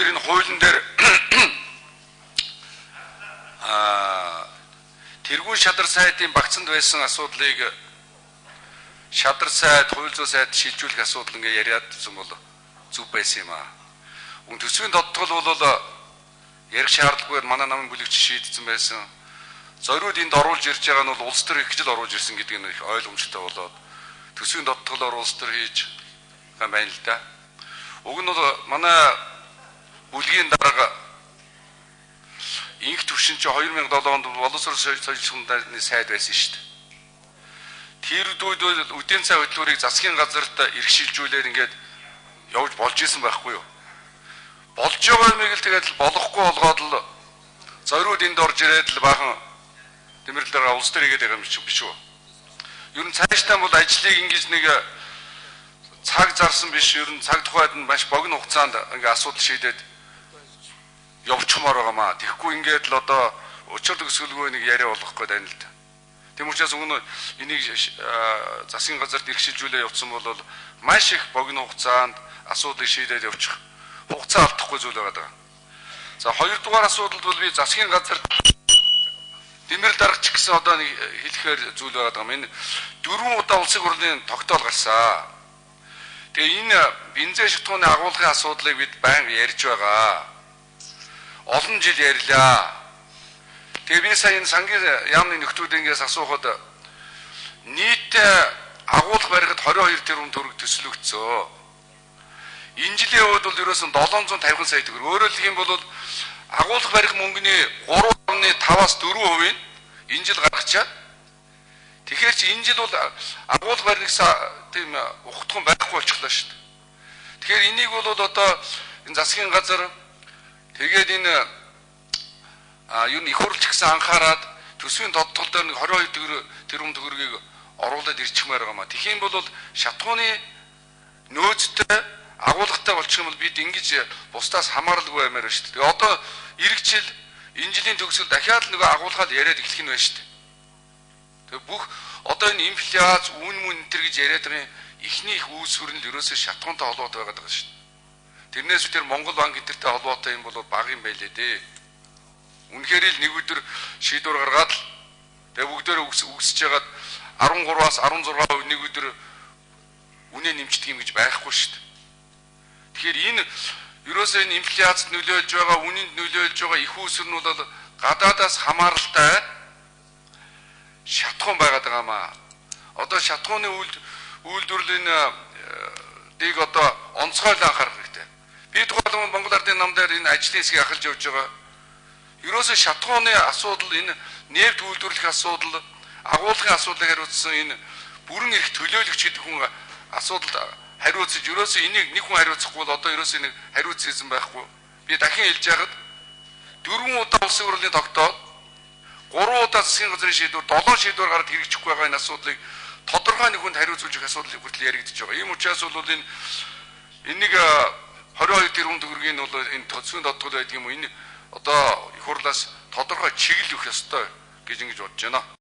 өнөөдөр энэ хуулийн дээр тэргүүн шадар сайдын багцанд байсан асуудлыг шадар сайд, хууль зүйн сайд шилжүүлэх асуудал ингээ яриад байсан бол зүв байсан юм аа. Төсвийн тодтгол бол ярих шаардлагагүй манай намын бүлэгч шийдсэн байсан. Зориуд энд оруулж ирж байгаа нь бол улс төр их жил оруулж ирсэн гэдэг нь их ойлгомжтой болоод төсвийн тодтголоор улс төр хийж байна л да. Уг нь бол манай бүлгийн дарга инх төвшин чи 2007 онд боловсрол соёлын сайд байсан шүү дээ. Тэр үед үдийн цай хөтөлбөрийг засгийн газарт иргэшилжүүлээд ингээд явж болж исэн байхгүй юу? Болж байгаа юмыг л тэгээд болохгүй болгоод л зориуд энд орж ирээд л баахан тэмэрлэлээр улс төр хийгээд байгаа юм чи биш үү? Ер нь цаашдаа бол ажлыг ингэж нэг цаг зарсан биш, ер нь цаг тухайд нь маш богино хугацаанд ингээ асуудал шийдээд явчихмаар байгаа маа. Тэгэхгүй ингээд л одоо учир төгсгөлгүй нэг яриа болгох гээд байна л да. Тэм учраас өгнө энийг засгийн газарт иргэшилжүүлээ явуулсан бол маш их богино хугацаанд асуудлыг шийдээд явуучих хугацаа алдахгүй зүйл байгаа. За хоёрдугаар асуудал бол би засгийн газарт Дэмэрэл даргач гэсэн одоо нэг хэлэхээр зүйл байгаа юм. Энэ 4 удаа улсын хурлын тогтоол гарсан. Тэгээ энэ бензин шатхууны агуулгын асуудлыг бид байнга ярьж байгаа. Олон жил ярьлаа. Тэгээ би сая энэ сангийн яамны нөхдүүдээс асуухад нийт агуулга барихад 22 тэрбум төгрөг төслөгдсөн. Энэ жилийн хувьд бол ерөөсөн 750 сая төгрөг. Өөрөөр хэлэх юм бол агуулга барих мөнгөний 3.5-аас 4% энэ жил гаргачаад тэгэхээр чи энэ жил бол агуулга барихсаа тийм ухтхан байхгүй болчихлоо шүү дээ. Тэгэхээр энийг бол одоо энэ засгийн газар тэгээд энэ юу нэг их хурлч гэсэн анхаарад төсвийн тодтгол дээр нэг 22 тэрбум төгрөгийг оруулаад ирчихмээр байгаа маа. Тэгхийн бол шатхууны нөөцтэй агуулгатай болчих юм бол бид ингэж бусдаас хамааралгүй баймаар байна шүү дээ. Тэгээ одоо эх жил энэ жилийн төгсгөл дахиад нэг агуулгаад яриад эхлэх нь байна шүү дээ. Тэгээ бүх одоо энэ инфляц, үн мөнтер гэж яриад байгаа ихний их үүсвэр нь ерөөсөө шатхуунтай холбоотой байгаа шүү дээ. Тэрнээс үтер Монгол банк энтертэй холбоотой юм бол бага юм байлээ дээ. Үнэхээр л нэг өдөр шийдвэр гаргаад л тэгээ бүгдөө үгсэж ягаад 13-аас 16% нэг өдөр үнэ нэмждэг юм гэж байхгүй шүү дээ. Тэгэхээр энэ ерөөсөө энэ инфляцид нөлөөлж байгаа, үнэнд нөлөөлж байгаа их үүсвэр нь бол гадаадаас хамааралтай шатхуун байгаад байгаа маа. Одоо шатхууны үйлдвэрлэлийн дэг одоо онцгойлон анхаарах хэрэгтэй. Би тухайн Монгол Ардын нам дээр энэ ажлын хэсгийг ахалж явж байгаа. Ерөөсөө шатхууны асуудал, энэ нефт үйлдвэрлэх асуудал, агуулгын асуудлыг хариуцсан энэ бүрэн эрх төлөөлөгч гэдэг хүн асуудалд хариуцж ерөөсөө энийг нэг хүн хариуцахгүй бол одоо ерөөсөө нэг хариуц хийсэн байхгүй. Би дахин хэлж яхад 4 удаа улсын хурлын тогтоол, 3 удаа засгийн газрын шийдвэр, 7 шийдвэр гараад хэрэгжихгүй байгаа энэ асуудлыг тодорхой нэг хүнд хариуцуулж өгөх асуудлыг хүртэл яригдж байгаа. Ийм учраас бол энийг 22 тэрбум төгрөгийг нь бол энэ төсвийн тодтгол байдаг юм уу? Энэ одоо их хурлаас тодорхой чиглэл өгөх ёстой гэж ингэж бодож байна.